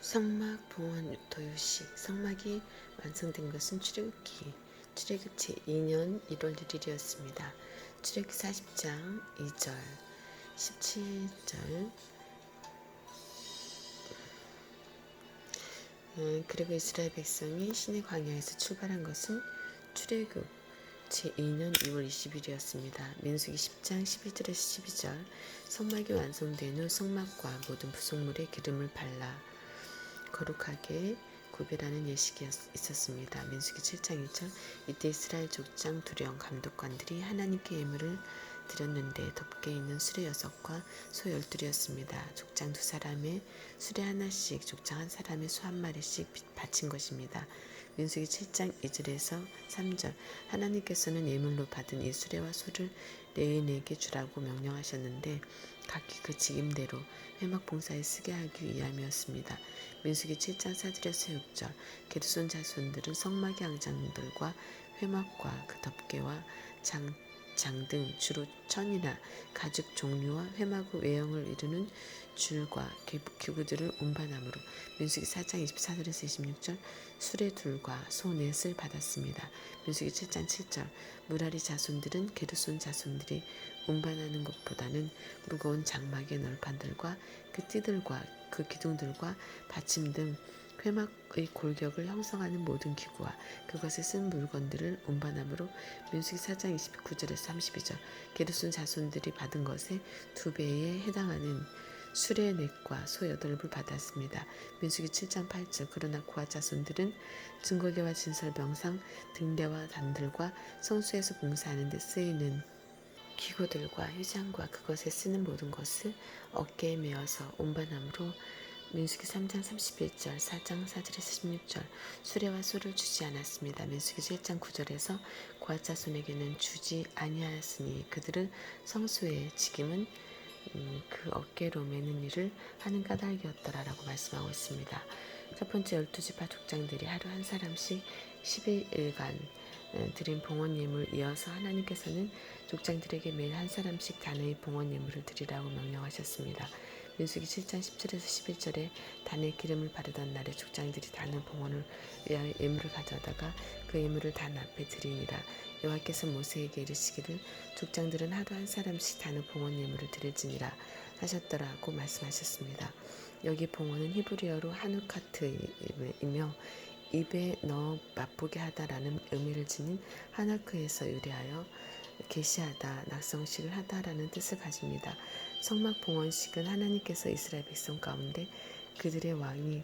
성막 봉헌 도유식. 성막이 완성된 것은 출애굽기 제2년 1월 1일이었습니다. 출애굽기 40장 2절 17절. 그리고 이스라엘 백성이 시내 광야에서 출발한 것은 출애굽 제2년 2월 20일이었습니다. 민수기 10장 11절에서 12절. 성막이 완성된 후 성막과 모든 부속물에 기름을 발라 거룩하게 구별하는 예식이 있었습니다. 민수기 7장 1절. 이때 이스라엘 족장 두령 감독관들이 하나님께 예물을 드렸는데 덮개 있는 수레 6과 소 12였습니다. 족장 2사람의 수레 하나씩, 족장 1사람의 소 1마리씩 바친 것입니다. 민수기 7장 2절에서 3절. 하나님께서는 예물로 받은 이 수레와 소를 레위인에게 주라고 명령하셨는데 각기 그 직임대로 회막 봉사에 쓰게 하기 위함이었습니다. 민수기 7장 4절에서 6절. 게르손 자손들은 성막의 앙장들과 회막과 그 덮개와 장 등 주로 천이나 가죽 종류와 회막 외형을 이루는 줄과 기구들을 운반함으로 민수기 4장 24절에서 26절. 수레 둘과 소 넷을 받았습니다. 민수기 7장 7절. 무라리 자손들은 게르손 자손들이 운반하는 것보다는 무거운 장막의 널판들과 그 띠들과 그 기둥들과 받침 등 회막의 골격을 형성하는 모든 기구와 그것에 쓴 물건들을 운반함으로 민수기 4장 29절에서 32절. 게르손 자손들이 받은 것의 2배에 해당하는 수레 넷과 소 8을 받았습니다. 민수기 7장 8절. 그러나 고앗 자손들은 증거계와 진설병상 등대와 단들과 성소에서 봉사하는 데 쓰이는 기구들과 휘장과 그것에 쓰는 모든 것을 어깨에 메어서 운반함으로 민수기 3장 31절, 4장 4절에서 16절. 수레와 소를 주지 않았습니다. 민수기 7장 9절에서 고앗 자손에게는 주지 아니하였으니 그들은 성소의 직임은 그 어깨로 매는 일을 하는 까닭이었더라라고 말씀하고 있습니다. 첫 번째 12지파 족장들이 하루 한 사람씩 11일간 드린 봉헌 예물 이어서 하나님께서는 족장들에게 매일 한 사람씩 단의 봉헌 예물을 드리라고 명령하셨습니다. 민수기 7장 10절에서 11절에 단에 기름을 바르던 날에 족장들이 단의 봉헌을 위하여 예물을 가져다가 그 예물을 단 앞에 드리니라. 여호와께서 모세에게 이르시기를 족장들은 하루 한 사람씩 단의 봉헌 예물을 드릴지니라 하셨더라고 말씀하셨습니다. 여기 봉헌은 히브리어로 하누카트이며 입에 넣어 맛보게 하다라는 의미를 지닌 하나크에서 유래하여 계시하다, 낙성식을 하다라는 뜻을 가집니다. 성막 봉헌식은 하나님께서 이스라엘 백성 가운데 그들의 왕이요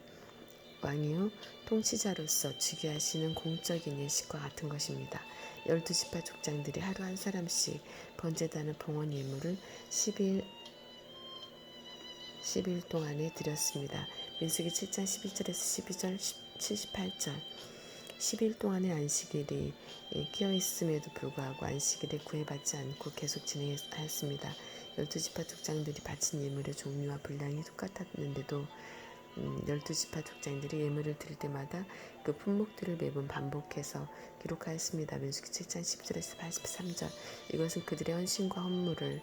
통치자로서 즉위하시는 공적인 예식과 같은 것입니다. 12지파 족장들이 하루 한 사람씩 번제단의 봉헌 예물을 10일 동안에 드렸습니다. 민수기 7장 11절에서 12절 78절. 10일 동안의 안식일이 끼어있음에도 불구하고 안식일에 구애받지 않고 계속 진행하였습니다. 12지파 족장들이 바친 예물의 종류와 분량이 똑같았는데도 12지파 족장들이 예물을 드릴 때마다 그 품목들을 매번 반복해서 기록하였습니다. 민수기 7장 10절에서 83절. 이것은 그들의 헌신과 헌물을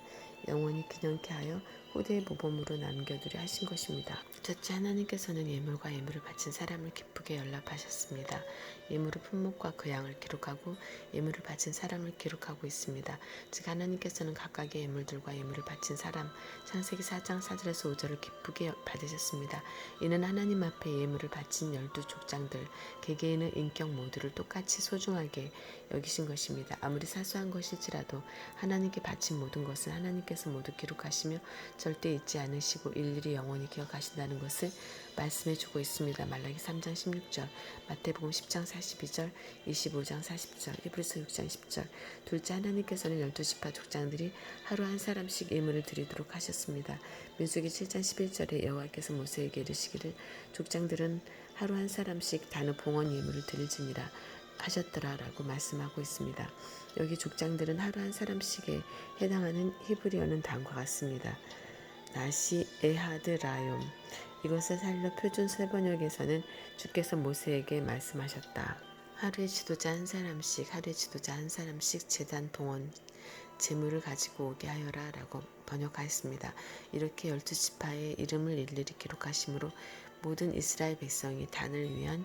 영원히 기념케 하여 후대의 모범으로 남겨두려 하신 것입니다. 첫째, 하나님께서는 예물과 예물을 바친 사람을 기쁘게 연락하셨습니다. 예물의 품목과 그 양을 기록하고 예물을 바친 사람을 기록하고 있습니다. 즉 하나님께서는 각각의 예물들과 예물을 바친 사람 창세기 4장 4절에서 5절을 기쁘게 받으셨습니다. 이는 하나님 앞에 예물을 바친 12족장들 개개인의 인격 모두를 똑같이 소중하게 여기신 것입니다. 아무리 사소한 것일지라도 하나님께 바친 모든 것은 하나님께서 모두 기록하시며 절대 잊지 않으시고 일일이 영원히 기억하신다는 것을 말씀해주고 있습니다. 말라기 3장 16절, 마태복음 10장 42절, 25장 40절, 히브리서 6장 10절. 둘째, 하나님께서는 12지파 족장들이 하루 한 사람씩 예물을 드리도록 하셨습니다. 민수기 7장 11절에 여호와께서 모세에게 이르시기를 족장들은 하루 한 사람씩 단의 봉헌 예물을 드릴지니라 하셨더라라고 말씀하고 있습니다. 여기 족장들은 하루 한 사람씩에 해당하는 히브리어는 다음과 같습니다. 나시 에하드 라욤. 이것을 살려 표준 세번역에서는 주께서 모세에게 말씀하셨다. 하루의 지도자 한 사람씩 제단 봉헌 재물을 가지고 오게 하여라 라고 번역하였습니다. 이렇게 12지파의 이름을 일일이 기록하심으로 모든 이스라엘 백성이 단을 위한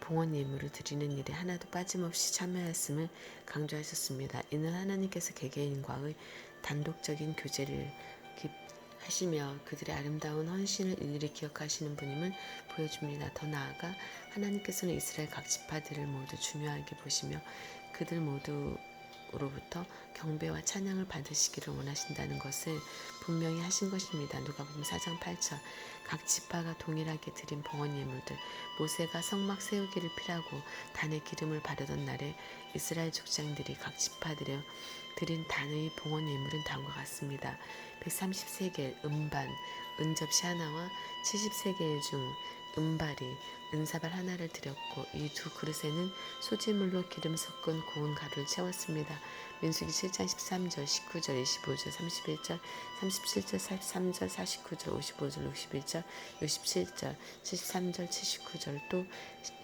봉헌 예물을 드리는 일에 하나도 빠짐없이 참여했음을 강조하셨습니다. 이는 하나님께서 개개인과의 단독적인 교제를 하시며 그들의 아름다운 헌신을 일일이 기억하시는 분임을 보여줍니다. 더 나아가 하나님께서는 이스라엘 각 지파들을 모두 중요하게 보시며 그들 모두로부터 경배와 찬양을 받으시기를 원하신다는 것을 분명히 하신 것입니다. 누가복음 4장 8절 각 지파가 동일하게 드린 봉헌 예물들 모세가 성막 세우기를 피라고 단에 기름을 바르던 날에 이스라엘 족장들이 각 지파들에 드린 단의 봉헌 예물은 다음과 같습니다. 130세겔 음반, 은접시 하나와 70세겔 중 은발이 은사발 하나를 드렸고 이 두 그릇에는 소재물로 기름 섞은 고운 가루를 채웠습니다. 민수기 7장 13절, 19절, 25절, 31절, 37절, 43절, 49절, 55절, 61절, 67절, 73절, 79절 또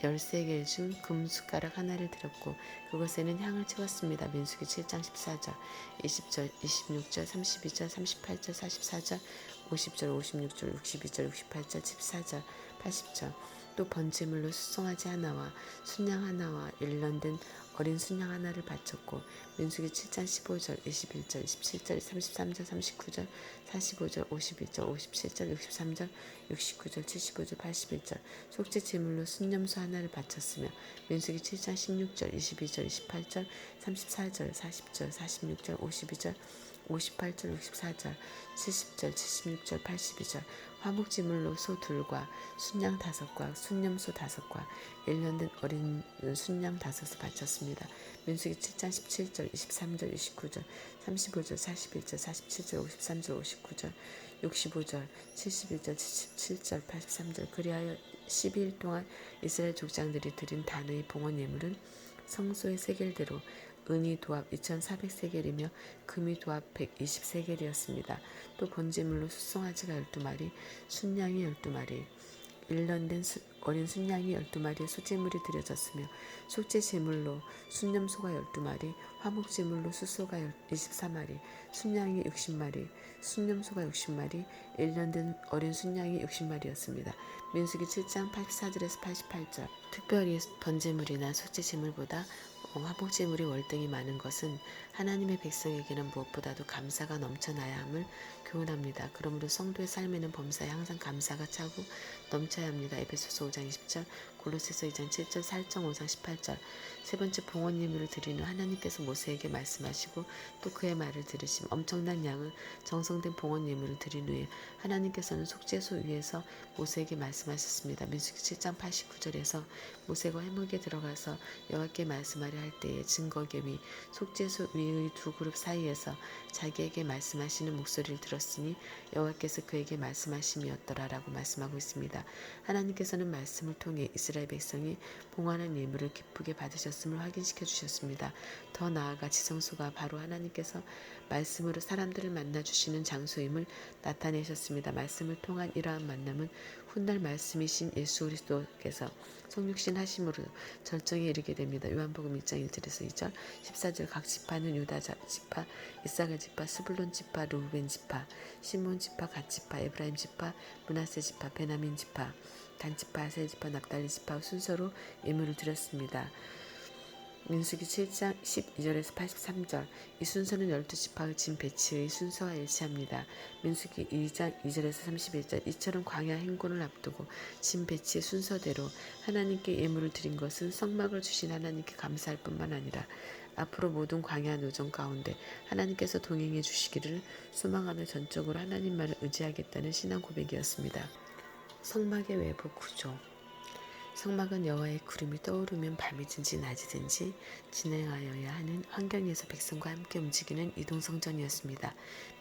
10세겔 중 금숟가락 하나를 드렸고 그것에는 향을 채웠습니다. 민수기 7장 14절, 20절, 26절, 32절, 38절, 44절, 50절, 56절, 62절, 68절, 14절, 80절 또 번제물로 숫송아지 하나와 순양 하나와 1년 된 어린 순양 하나를 바쳤고 민수기 7장 15절, 21절, 27절, 33절, 39절, 45절, 51절, 57절, 63절, 69절, 75절, 81절 속죄 제물로 순념소 하나를 바쳤으며 민수기 7장 16절, 22절, 28절, 34절, 40절, 46절, 52절, 58절, 64절, 70절, 76절, 82절 화목제물로 소 둘과 순양 5과 순념소 5과 1년 된 어린 순양 5을 바쳤습니다. 민수기 7장 17절, 23절, 29절, 35절, 41절, 47절, 53절, 59절, 65절, 71절, 77절, 83절 그리하여 12일 동안 이스라엘 족장들이 드린 단의 봉헌 예물은 성소의 세겔대로 은이 도합 2400세겔이며 금이 도합 120세겔이었습니다. 또 번제물로 숫송아지가 12마리, 순양이 12마리, 1년 된 어린 순양이 12마리의 소제물이 드려졌으며 속죄 제물로 순념소가 12마리, 화목제물로 숫소가 24마리, 순양이 60마리, 순념소가 60마리, 1년 된 어린 순양이 60마리였습니다. 민수기 7장 84절에서 88절 특별히 번제물이나 속죄 제물보다 화목제물이 월등히 많은 것은 하나님의 백성에게는 무엇보다도 감사가 넘쳐나야 함을 교훈합니다. 그러므로 성도의 삶에는 범사에 항상 감사가 차고 넘쳐야 합니다. 에베소서 5장 20절, 골로새서 2장 7절, 사일정 5장 18절 세 번째 봉헌 예물을 드리는 하나님께서 모세에게 말씀하시고 또 그의 말을 들으심 엄청난 양의 정성된 봉헌 예물을 드린 후에 하나님께서는 속죄소 위에서 모세에게 말씀하셨습니다. 민수기 7장 89절에서 모세가 회막에 들어가서 여호와께 말씀하려 할 때에 증거계 위 속죄소 위의 두 그룹 사이에서 자기에게 말씀하시는 목소리를 들었으니 여호와께서 그에게 말씀하심이었더라라고 말씀하고 있습니다. 하나님께서는 말씀을 통해 이스라엘 백성이 봉헌한 예물을 기쁘게 받으셨음을 확인시켜 주셨습니다. 더 나아가 지성소가 바로 하나님께서 말씀으로 사람들을 만나 주시는 장소임을 나타내셨습니다. 말씀을 통한 이러한 만남은 훗날 말씀이신 예수 그리스도께서 성육신 하심으로 절정에 이르게 됩니다. 요한복음 1장 1절에서 2절 14절 각 지파는 유다 지파, 이사갈 지파, 스불론 지파, 르우벤 지파, 시몬 지파, 갓 지파, 에브라임 지파, 므낫세 지파, 베냐민 지파, 단 지파, 아셀 지파, 납달리 지파 순서로 예물을 드렸습니다. 민수기 7장 12절에서 83절 이 순서는 12지파의 진 배치의 순서와 일치합니다. 민수기 2장 2절에서 31절 이처럼 광야 행군을 앞두고 진 배치의 순서대로 하나님께 예물을 드린 것은 성막을 주신 하나님께 감사할 뿐만 아니라 앞으로 모든 광야 노정 가운데 하나님께서 동행해 주시기를 소망하며 전적으로 하나님만을 의지하겠다는 신앙 고백이었습니다. 성막의 외부 구조 성막은 여호와의 구름이 떠오르면 밤이든지 낮이든지 진행하여야 하는 환경에서 백성과 함께 움직이는 이동성전이었습니다.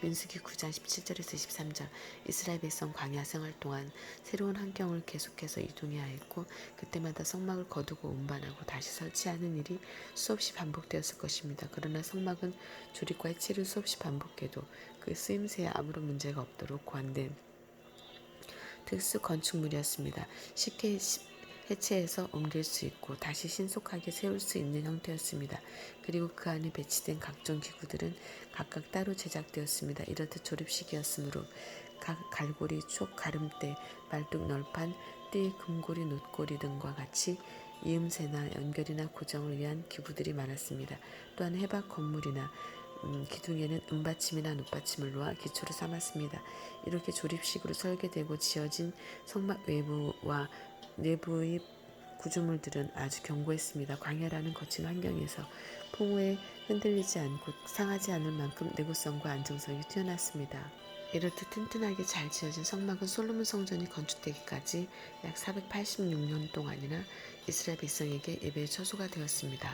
민수기 9장 17절에서 23절 이스라엘 백성 광야 생활 동안 새로운 환경을 계속해서 이동해야 했고 그때마다 성막을 거두고 운반하고 다시 설치하는 일이 수없이 반복되었을 것입니다. 그러나 성막은 조립과 해체를 수없이 반복해도 그 쓰임새에 아무런 문제가 없도록 고안된 특수 건축물이었습니다. 쉽게 해체해서 옮길 수 있고 다시 신속하게 세울 수 있는 형태였습니다. 그리고 그 안에 배치된 각종 기구들은 각각 따로 제작되었습니다. 이렇듯 조립식이었으므로 갈고리, 촉, 가름대, 말뚝, 널판, 띠, 금고리, 놋고리 등과 같이 이음새나 연결이나 고정을 위한 기구들이 많았습니다. 또한 해박 건물이나 기둥에는 은받침이나 놋받침을 놓아 기초를 삼았습니다. 이렇게 조립식으로 설계되고 지어진 성막 외부와 내부의 구조물들은 아주 견고했습니다. 광야라는 거친 환경에서 풍우에 흔들리지 않고 상하지 않을 만큼 내구성과 안정성이 뛰어났습니다. 이렇듯 튼튼하게 잘 지어진 성막은 솔로몬 성전이 건축되기까지 약 486년 동안이나 이스라엘 백성에게 예배의 처소가 되었습니다.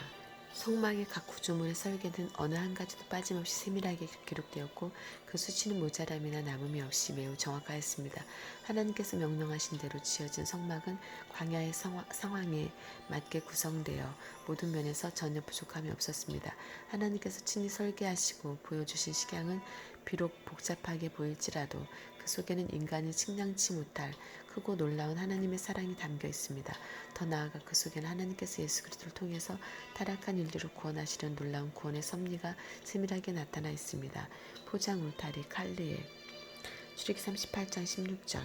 성막의 각 구조물에 설계는 어느 한 가지도 빠짐없이 세밀하게 기록되었고 그 수치는 모자람이나 남음이 없이 매우 정확하였습니다. 하나님께서 명령하신 대로 지어진 성막은 광야의 상황에 맞게 구성되어 모든 면에서 전혀 부족함이 없었습니다. 하나님께서 친히 설계하시고 보여주신 식양은 비록 복잡하게 보일지라도 그 속에는 인간이 측량치 못할 크고 놀라운 하나님의 사랑이 담겨 있습니다. 더 나아가 그 속에는 하나님께서 예수 그리스도를 통해서 타락한 인류를 구원하시려는 놀라운 구원의 섭리가 세밀하게 나타나 있습니다. 포장 울타리 칼리엘 출애굽기 38장 16절.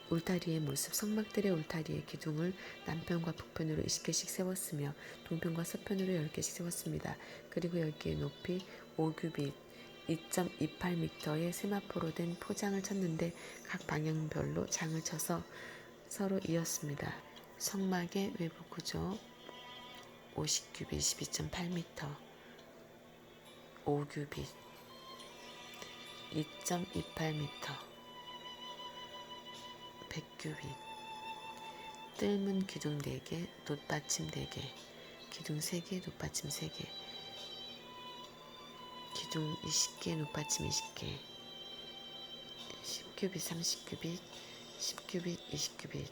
울타리의 모습. 성막들의 울타리의 기둥을 남편과 북편으로 20개씩 세웠으며 동편과 서편으로 10개씩 세웠습니다. 그리고 10개의 높이 5규빗 2.28m의 세마포로 된 포장을 쳤는데 각 방향별로 장을 쳐서 서로 이었습니다. 성막의 외부 구조 50규빗 22.8m 5규빗 2.28m 100규빗 뜰문 기둥 4개, 놋받침 4개, 기둥 3개, 놋받침 3개, 기둥 20개, 놋받침 20개, 10규빗, 30규빗, 10규빗, 20규빗,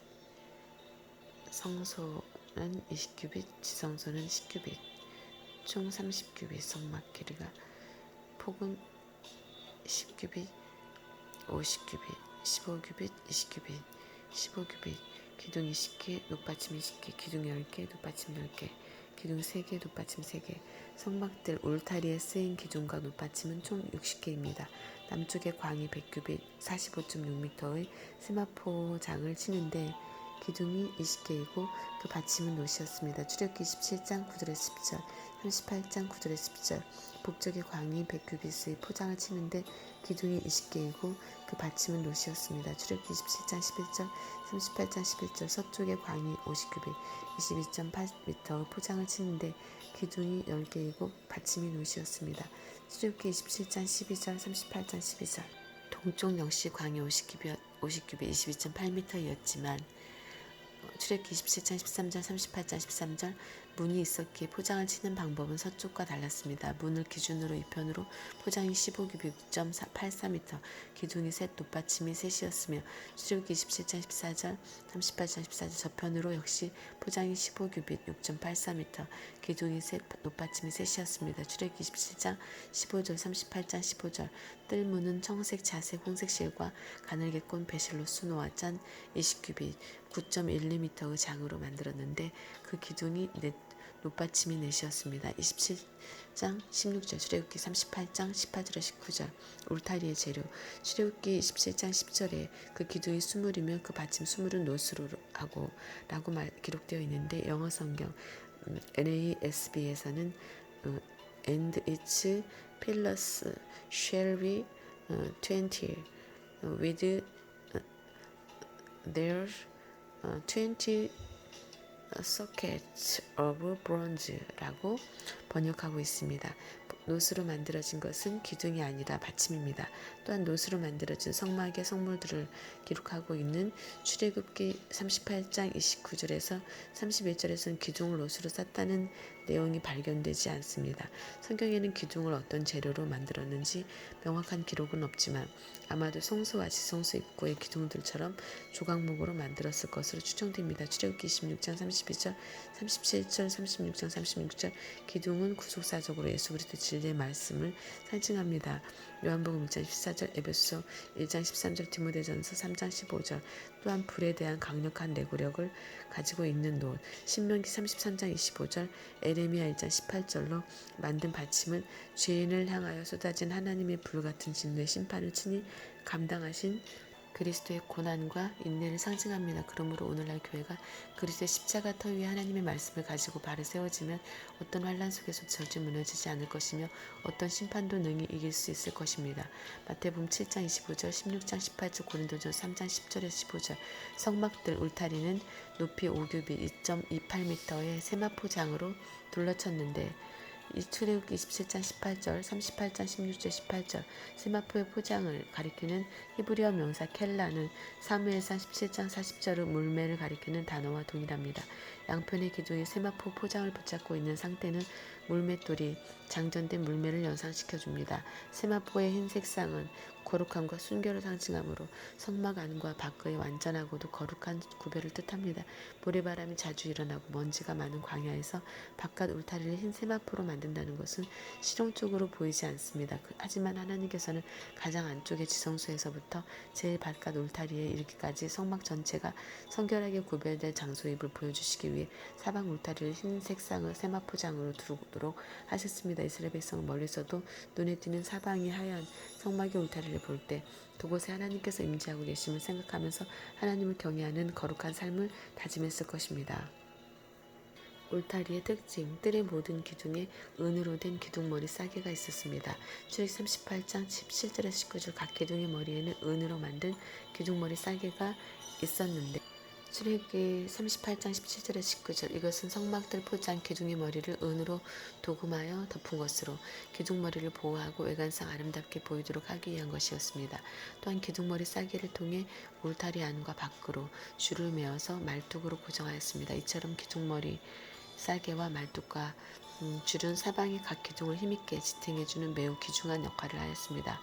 성소는 20규빗, 지성소는 10규빗, 총 30규빗 성막 길이가 폭은 10규빗, 50규빗, 15규빗, 20규빗, 15규빗, 기둥 20개, 놋받침 20개, 기둥 10개, 놋받침 10개, 기둥 3개, 놋받침 3개. 성막들 울타리에 쓰인 기둥과 놋받침은 총 60개입니다. 남쪽에 광이 100규빗, 45.6m의 세마포장을 치는데 기둥이 20개이고 그 받침은 놋이었습니다. 출애굽기 27장 9절에서 10절, 38장 9절에서 10절. 북쪽의 광이 100규빗의 포장을 치는데 기둥이 20개이고 그 받침은 놋이었습니다. 출애굽기 27장 11절, 38장 11절. 서쪽의 광이 50규빗, 22.8m의 포장을 치는데 기둥이 10개이고 받침이 놋이었습니다. 출애굽기 27장 12절, 38장 12절. 동쪽 역시 광이 50규빗 22.8m였지만 출애굽기 27장 13절 38장 13절 문이 있었기에 포장을 치는 방법은 서쪽과 달랐습니다. 문을 기준으로 이편으로 포장이 15규빗 6.84m, 기둥이 셋, 놋받침이 셋이었으며 출애굽기 27장 14절 38장 14절 저편으로 역시 포장이 15규빗 6.84m, 기둥이 셋, 놋받침이 셋이었습니다. 출애굽기 27장 15절 38장 15절 뜰문은 청색, 자색, 홍색 실과 가늘게 꼰 배실로 수놓아 짠 20규빗 9.12m의 장으로 만들었는데 그 기둥이 놋받침이 넷이었습니다. 27장 16절 출애굽기 38장 18절에 19절 울타리의 재료 출애굽기 27장 10절에 그 기둥이 수물이면 그 받침 수물은 놋으로 하고 라고 기록되어 있는데 영어 성경 NASB에서는 and its pillars shall be 20 with their 20 sockets of bronze라고 번역하고 있습니다. 놋으로 만들어진 것은 기둥이 아니라 받침입니다. 또한 놋으로 만들어진 성막의 성물들을 기록하고 있는 출애굽기 38장 29절에서 31절에서는 기둥을 놋으로 쌌다는 내용이 발견되지 않습니다. 성경에는 기둥을 어떤 재료로 만들었는지 명확한 기록은 없지만 아마도 성소와 지성소 입구의 기둥들처럼 조각목으로 만들었을 것으로 추정됩니다. 출애굽기 26장 32절, 37절, 36장 36절 기둥은 구속사적으로 예수 그리스도의 진리의 말씀을 상징합니다. 요한복음 1장 14절, 에베소서 1장 13절, 디모데전서 3장 15절 또한 불에 대한 강력한 내구력을 가지고 있는 놋, 신명기 33장 25절, 에레미야 1장 18절로 만든 받침은 죄인을 향하여 쏟아진 하나님의 불같은 진노의 심판을 친히 감당하신 그리스도의 고난과 인내를 상징합니다. 그러므로 오늘날 교회가 그리스도의 십자가 터 위에 하나님의 말씀을 가지고 바로 세워지면 어떤 환란 속에서 절대 무너지지 않을 것이며 어떤 심판도 능히 이길 수 있을 것입니다. 마태복음 7장 25절, 16장 18절, 고린도전서 3장 10절에서 15절. 성막들 울타리는 높이 5규빗 2.28m의 세마포장으로 둘러쳤는데 이 출애굽기 27장 18절, 38장 16절 18절 세마포의 포장을 가리키는 히브리어 명사 켈라는 사무엘상 17장 40절의 물매를 가리키는 단어와 동일합니다. 양편의 기둥에 세마포 포장을 붙잡고 있는 상태는 물맷돌이 장전된 물매를 연상시켜줍니다. 세마포의 흰 색상은 거룩함과 순결을 상징하므로 성막 안과 밖의 완전하고도 거룩한 구별을 뜻합니다. 모래바람이 자주 일어나고 먼지가 많은 광야에서 바깥 울타리를 흰 세마포로 만든다는 것은 실용적으로 보이지 않습니다. 하지만 하나님께서는 가장 안쪽의 지성소에서부터 제일 바깥 울타리에 이르기까지 성막 전체가 성결하게 구별될 장소임을 보여주시기 위해 사방 울타리를 흰 색상의 세마포장으로 두르도록 하셨습니다. 이스라엘 백성은 멀리서도 눈에 띄는 사방이 하얀 성막의 울타리를 볼 때 그곳에 하나님께서 임재하고 계심을 생각하면서 하나님을 경외하는 거룩한 삶을 다짐했을 것입니다. 울타리의 특징, 뜰의 모든 기둥에 은으로 된 기둥머리 싸개가 있었습니다. 출애굽기 38장 17절에서 19절 각 기둥의 머리에는 은으로 만든 기둥머리 싸개가 있었는데 출애굽기 38장 17절에서 19절 이것은 성막들 포장 기둥의 머리를 은으로 도금하여 덮은 것으로 기둥머리를 보호하고 외관상 아름답게 보이도록 하기 위한 것이었습니다. 또한 기둥머리 싸개를 통해 울타리 안과 밖으로 줄을 메어서 말뚝으로 고정하였습니다. 이처럼 기둥머리 쌀개와 말뚝과 줄은 사방의 각 기둥을 힘있게 지탱해주는 매우 귀중한 역할을 하였습니다.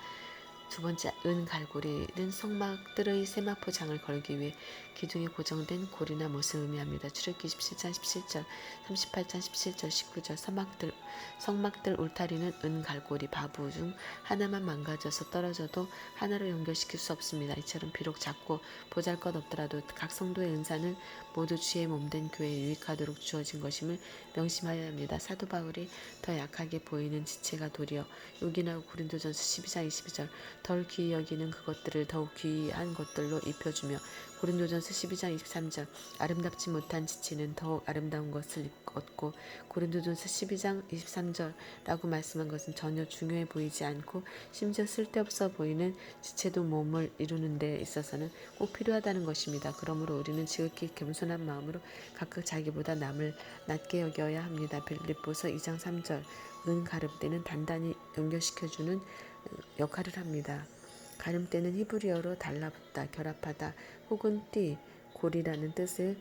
두 번째, 은갈고리는 성막들의 세마포장을 걸기 위해 기둥에 고정된 고리나 못을 의미합니다. 출애굽기 27장 17절, 38장 17절, 19절 성막들 울타리는 은갈고리 바부 중 하나만 망가져서 떨어져도 하나로 연결시킬 수 없습니다. 이처럼 비록 작고 보잘것없더라도 각 성도의 은사는 모두 주의 몸된 교회에 유익하도록 주어진 것임을 명심하여야 합니다. 사도 바울이 더 약하게 보이는 지체가 도리어 요긴하고 고린도전서 12장 22절 덜 귀히 여기는 그것들을 더욱 귀한 것들로 입혀주며 고린도전서 12장 23절 아름답지 못한 지체는 더욱 아름다운 것을 얻고 고린도전서 12장 23절라고 말씀한 것은 전혀 중요해 보이지 않고 심지어 쓸데없어 보이는 지체도 몸을 이루는 데 있어서는 꼭 필요하다는 것입니다. 그러므로 우리는 지극히 겸손한 마음으로 각각 자기보다 남을 낮게 여겨야 합니다. 빌립보서 2장 3절 은 가름대는 단단히 연결시켜주는 역할을 합니다. 가름대는 히브리어로 달라붙다, 결합하다 혹은 띠, 골이라는 뜻을